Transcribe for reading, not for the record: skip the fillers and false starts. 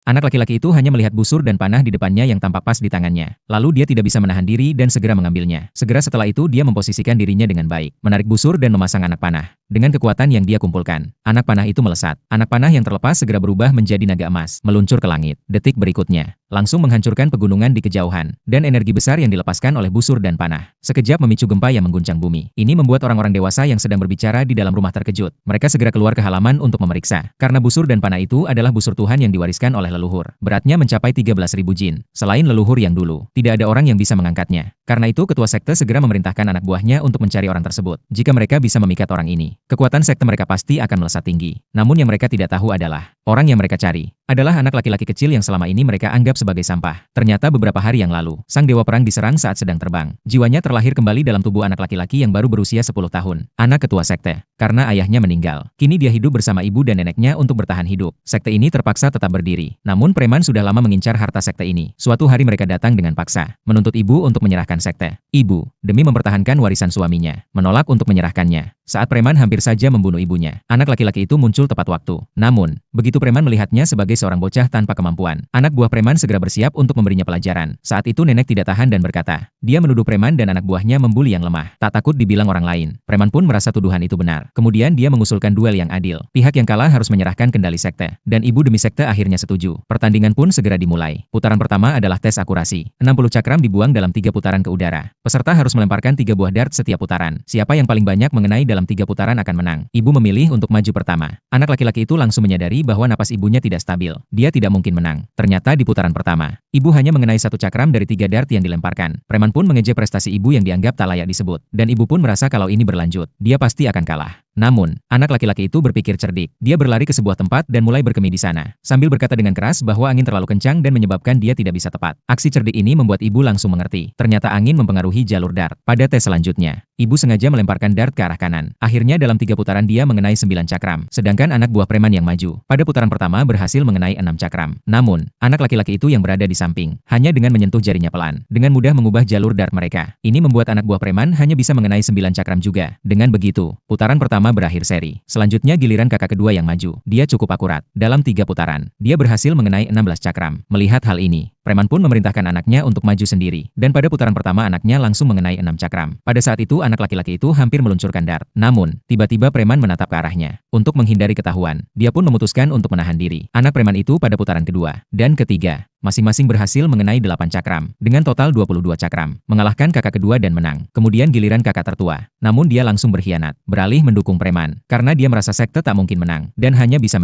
Anak laki-laki itu hanya melihat busur dan panah di depannya yang tampak pas di tangannya. Lalu dia tidak bisa menahan diri dan segera mengambilnya. Segera setelah itu dia memposisikan dirinya dengan baik, menarik busur dan memasang anak panah. Dengan kekuatan yang dia kumpulkan, anak panah itu melesat. Anak panah yang terlepas segera berubah menjadi naga emas, meluncur ke langit. Detik berikutnya, langsung menghancurkan pegunungan di kejauhan, dan energi besar yang dilepaskan oleh busur dan panah sekejap memicu gempa yang mengguncang bumi. Ini membuat orang-orang dewasa yang sedang berbicara di dalam rumah terkejut. Mereka segera keluar ke halaman untuk memeriksa, karena busur dan panah itu adalah busur Tuhan yang diwariskan oleh leluhur. Beratnya mencapai 13.000 jin. Selain leluhur yang dulu, tidak ada orang yang bisa mengangkatnya. Karena itu ketua sekte segera memerintahkan anak buahnya untuk mencari orang tersebut. Jika mereka bisa memikat orang ini, kekuatan sekte mereka pasti akan melesat tinggi. Namun yang mereka tidak tahu adalah, orang yang mereka cari adalah anak laki-laki kecil yang selama ini mereka anggap sebagai sampah. Ternyata beberapa hari yang lalu, sang dewa perang diserang saat sedang terbang. Jiwanya terlahir kembali dalam tubuh anak laki-laki yang baru berusia 10 tahun. Anak ketua sekte. Karena ayahnya meninggal, kini dia hidup bersama ibu dan neneknya untuk bertahan hidup. Sekte ini terpaksa tetap berdiri. Namun preman sudah lama mengincar harta sekte ini. Suatu hari mereka datang dengan paksa, menuntut ibu untuk menyerahkan sekte. Ibu, demi mempertahankan warisan suaminya, menolak untuk menyerahkannya. Saat preman hampir saja membunuh ibunya, anak laki-laki itu muncul tepat waktu. Namun, begitu preman melihatnya sebagai seorang bocah tanpa kemampuan, anak buah preman segera bersiap untuk memberinya pelajaran. Saat itu nenek tidak tahan dan berkata, dia menuduh preman dan anak buahnya membuli yang lemah, tak takut dibilang orang lain. Preman pun merasa tuduhan itu benar. Kemudian dia mengusulkan duel yang adil. Pihak yang kalah harus menyerahkan kendali sekte, dan ibu demi sekte akhirnya setuju. Pertandingan pun segera dimulai. Putaran pertama adalah tes akurasi. 60 cakram dibuang dalam 3 putaran ke udara. Peserta harus melemparkan 3 buah dart setiap putaran. Siapa yang paling banyak mengenai dalam 3 putaran akan menang. Ibu memilih untuk maju pertama. Anak laki-laki itu langsung menyadari bahwa napas ibunya tidak stabil. Dia tidak mungkin menang. Ternyata di putaran pertama, ibu hanya mengenai 1 cakram dari 3 dart yang dilemparkan. Preman pun mengejek prestasi ibu yang dianggap tak layak disebut. Dan ibu pun merasa kalau ini berlanjut, dia pasti akan kalah. Namun, anak laki-laki itu berpikir cerdik. Dia berlari ke sebuah tempat dan mulai berkemih di sana, sambil berkata dengan keras bahwa angin terlalu kencang dan menyebabkan dia tidak bisa tepat. Aksi cerdik ini membuat ibu langsung mengerti. Ternyata angin mempengaruhi jalur dart. Pada tes selanjutnya, ibu sengaja melemparkan dart ke arah kanan. Akhirnya dalam 3 putaran dia mengenai 9 cakram. Sedangkan anak buah preman yang maju, pada putaran pertama berhasil mengenai 6 cakram. Namun, anak laki-laki itu yang berada di samping, hanya dengan menyentuh jarinya pelan, dengan mudah mengubah jalur dart mereka. Ini membuat anak buah preman hanya bisa mengenai 9 cakram juga. Dengan begitu, putaran pertama berakhir seri. Selanjutnya giliran kakak kedua yang maju. Dia cukup akurat. Dalam 3 putaran, dia berhasil mengenai 16 cakram. Melihat hal ini, preman pun memerintahkan anaknya untuk maju sendiri. Dan pada putaran pertama anaknya langsung mengenai 6 cakram. Pada saat itu anak laki-laki itu hampir meluncurkan dart. Namun, tiba-tiba preman menatap ke arahnya. Untuk menghindari ketahuan, dia pun memutuskan untuk menahan diri. Anak preman itu pada putaran kedua dan ketiga, masing-masing berhasil mengenai 8 cakram, dengan total 22 cakram, mengalahkan kakak kedua dan menang. Kemudian giliran kakak tertua. Namun dia langsung berkhianat, beralih mendukung preman, karena dia merasa sekte tak mungkin menang, dan hanya bisa